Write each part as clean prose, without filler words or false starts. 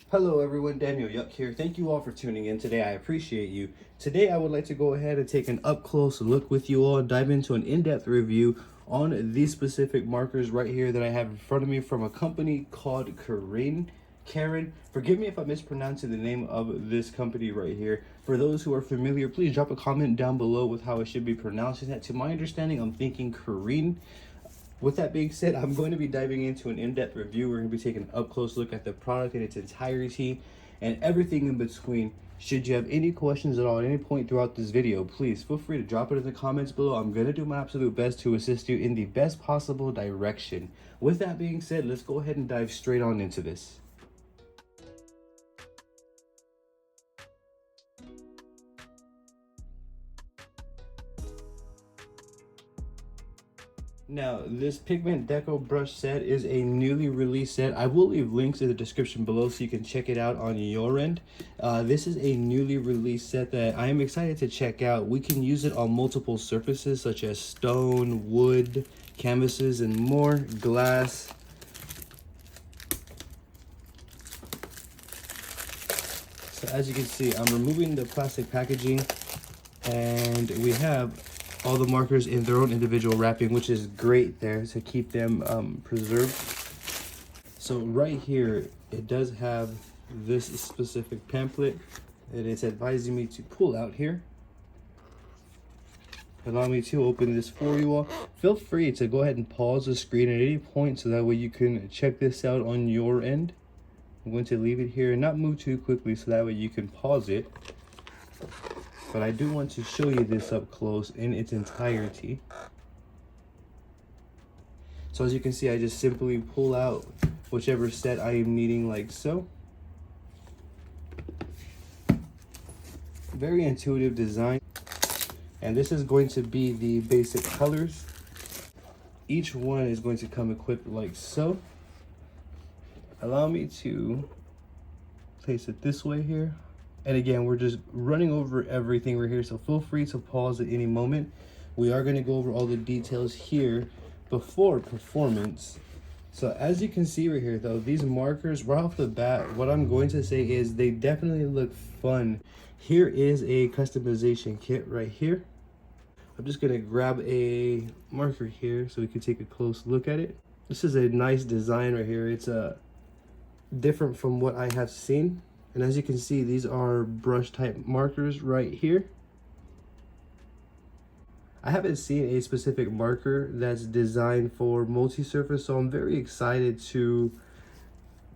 Hello everyone, Daniel Yuck here. Thank you all for tuning in today. I appreciate you. Today I would like to go ahead and take an up-close look with you all, dive into an in-depth review on these specific markers right here that I have in front of me from a company called KARIN. Forgive me if I mispronounce the name of this company right here. For those who are familiar, please drop a comment down below with how it should be pronounced. To my understanding, I'm thinking KARIN. With that being said, I'm going to be diving into an in-depth review. We're going to be taking an up-close look at the product in its entirety and everything in between. Should you have any questions at all at any point throughout this video, please feel free to drop it in the comments below. I'm going to do my absolute best to assist you in the best possible direction. With that being said, let's go ahead and dive straight on into this. Now, this Pigment Decobrush set is a newly released set. I will leave links in the description below so you can check it out on your end. This is a newly released set that I am excited to check out. We can use it on multiple surfaces such as stone, wood, canvases, and more, glass. So as you can see, I'm removing the plastic packaging and we have all the markers in their own individual wrapping, which is great there to keep them preserved. So right here, it does have this specific pamphlet that it's advising me to pull out here. Allow me to open this for you all. Feel free to go ahead and pause the screen at any point so that way you can check this out on your end. I'm going to leave it here and not move too quickly so that way you can pause it. But I do want to show you this up close in its entirety. So as you can see, I just simply pull out whichever set I am needing, like so. Very intuitive design. And this is going to be the basic colors. Each one is going to come equipped like so. Allow me to place it this way here. And again, we're just running over everything right here, so feel free to pause at any moment. We are going to go over all the details here before performance. So as you can see right here though, these markers right off the bat, what I'm going to say is they definitely look fun. Here is a customization kit right here. I'm just going to grab a marker here so we can take a close look at it. This is a nice design right here. It's different from what I have seen. And as you can see, these are brush type markers right here. I haven't seen a specific marker that's designed for multi-surface, so I'm very excited to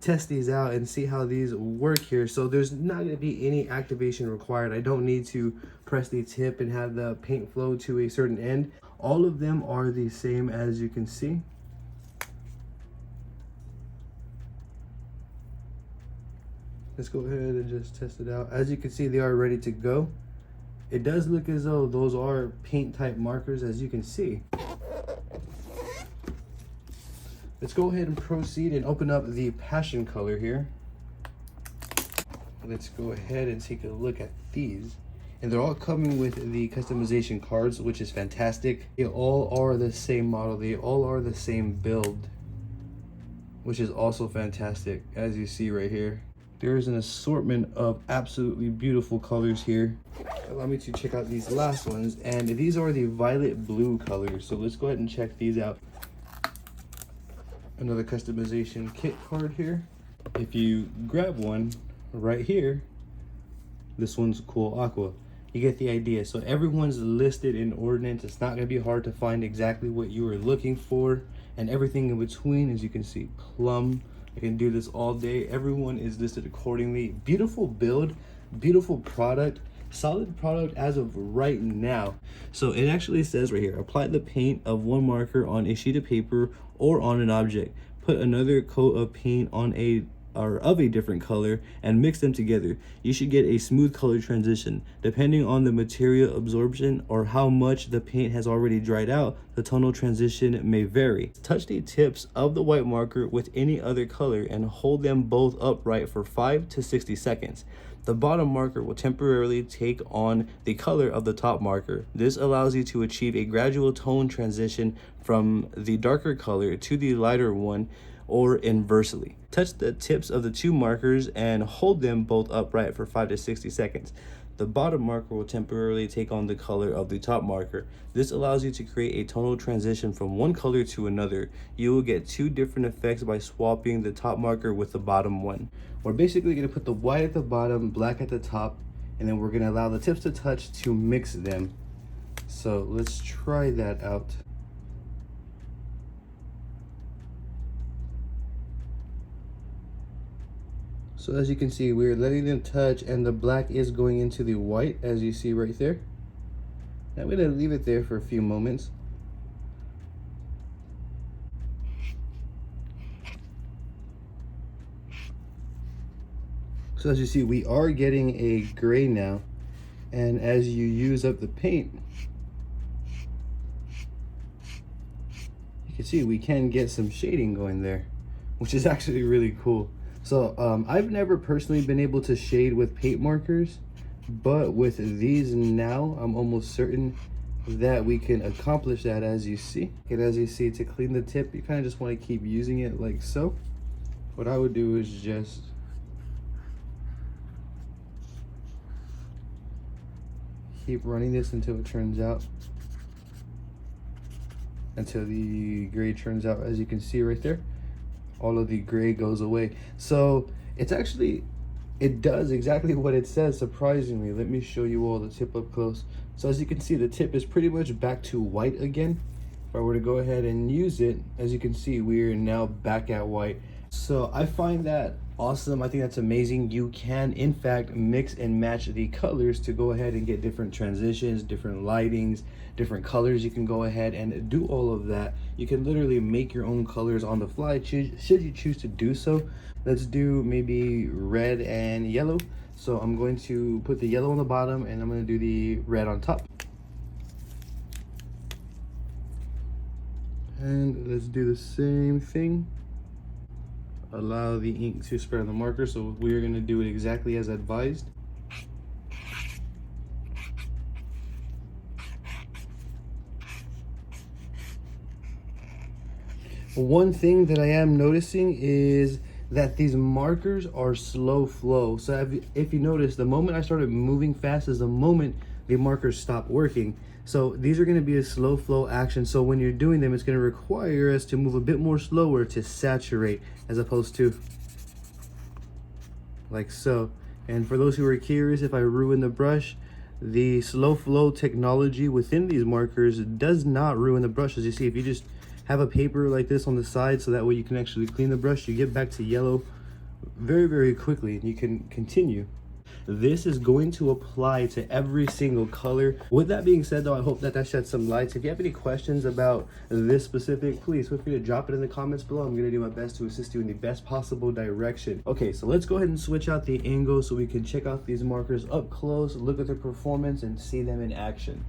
test these out and see how these work here. So there's not going to be any activation required. I don't need to press the tip and have the paint flow to a certain end. All of them are the same, as you can see. Let's go ahead and just test it out. As you can see, they are ready to go. It does look as though those are paint type markers, as you can see. Let's go ahead and proceed and open up the passion color here. Let's go ahead and take a look at these. And they're all coming with the customization cards, which is fantastic. They all are the same model. They all are the same build, which is also fantastic, as you see right here. There is an assortment of absolutely beautiful colors here. Allow me to check out these last ones, and these are the violet blue colors. So let's go ahead and check these out. Another customization kit card here. If you grab one right here, this one's cool aqua. You get the idea. So everyone's listed in ordinance. It's not going to be hard to find exactly what you are looking for, and everything in between, as you can see, plum. I can do this all day. Everyone is listed accordingly. Beautiful build, beautiful product, solid product as of right now. So it actually says right here, apply the paint of one marker on a sheet of paper or on an object. Put another coat of paint on of a different color and mix them together. You should get a smooth color transition. Depending on the material absorption or how much the paint has already dried out, the tonal transition may vary. Touch the tips of the white marker with any other color and hold them both upright for 5 to 60 seconds. The bottom marker will temporarily take on the color of the top marker. This allows you to achieve a gradual tone transition from the darker color to the lighter one or inversely. Touch the tips of the two markers and hold them both upright for 5 to 60 seconds. The bottom marker will temporarily take on the color of the top marker. This allows you to create a tonal transition from one color to another. You will get two different effects by swapping the top marker with the bottom one. We're basically going to put the white at the bottom, black at the top, and then we're going to allow the tips to touch to mix them. So let's try that out. So as you can see, we're letting them touch and the black is going into the white, as you see right there. I'm gonna leave it there for a few moments. So as you see, we are getting a gray now. And as you use up the paint, you can see we can get some shading going there, which is actually really cool. So I've never personally been able to shade with paint markers, but with these now, I'm almost certain that we can accomplish that, as you see. And as you see, to clean the tip, you kind of just want to keep using it like so. What I would do is just keep running this until it turns out, until the gray turns out, as you can see right there. All of the gray goes away. So it's actually, it does exactly what it says, surprisingly. Let me show you all the tip up close. So as you can see, the tip is pretty much back to white again. If I were to go ahead and use it, as you can see, we're now back at white. So I find that awesome. I think that's amazing. You can in fact mix and match the colors to go ahead and get different transitions, different lightings, different colors. You can go ahead and do all of that. You can literally make your own colors on the fly should you choose to do so. Let's do maybe red and yellow. So I'm going to put the yellow on the bottom and I'm going to do the red on top. And let's do the same thing. Allow the ink to spread on the marker, so we're going to do it exactly as advised. One thing that I am noticing is that these markers are slow flow. So if you notice, the moment I started moving fast is the moment the markers stop working. So these are going to be a slow flow action. So when you're doing them, it's going to require us to move a bit more slower to saturate, as opposed to like so. And for those who are curious if I ruin the brush, the slow flow technology within these markers does not ruin the brush. As you see, if you just have a paper like this on the side, so that way you can actually clean the brush, you get back to yellow very, very quickly and you can continue. This is going to apply to every single color. With that being said though, I hope that sheds some light. If you have any questions about this specific, please feel free to drop it in the comments below. I'm going to do my best to assist you in the best possible direction. Okay, so let's go ahead and switch out the angle so we can check out these markers up close, look at their performance, and see them in action.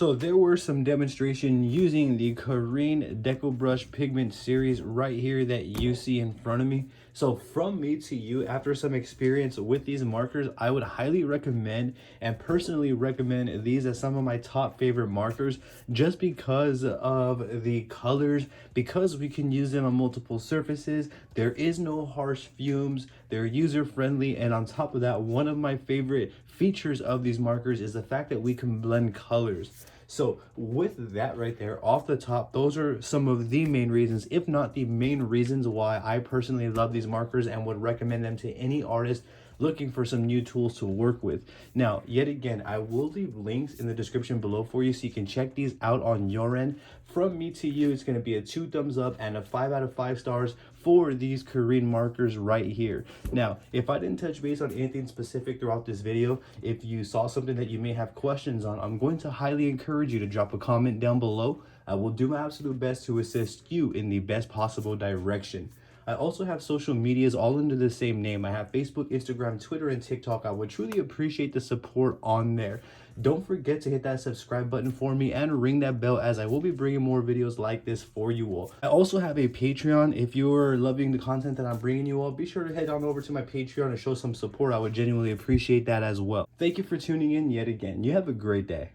So there were some demonstration using the KARIN Decobrush pigment series right here that you see in front of me. So from me to you, after some experience with these markers, I would highly recommend and personally recommend these as some of my top favorite markers, just because of the colors, because we can use them on multiple surfaces. There is no harsh fumes, they're user friendly, and on top of that, one of my favorite features of these markers is the fact that we can blend colors. So with that right there off the top, those are some of the main reasons, if not the main reasons, why I personally love these markers and would recommend them to any artist looking for some new tools to work with. Now, yet again, I will leave links in the description below for you so you can check these out on your end. From me to you, it's going to be a 2 thumbs up and a 5 out of 5 stars for these KARIN markers right here. Now, if I didn't touch base on anything specific throughout this video, if you saw something that you may have questions on, I'm going to highly encourage you to drop a comment down below. I will do my absolute best to assist you in the best possible direction. I also have social medias all under the same name. I have Facebook, Instagram, Twitter, and TikTok. I would truly appreciate the support on there. Don't forget to hit that subscribe button for me and ring that bell, as I will be bringing more videos like this for you all. I also have a Patreon. If you're loving the content that I'm bringing you all, be sure to head on over to my Patreon and show some support. I would genuinely appreciate that as well. Thank you for tuning in yet again. You have a great day.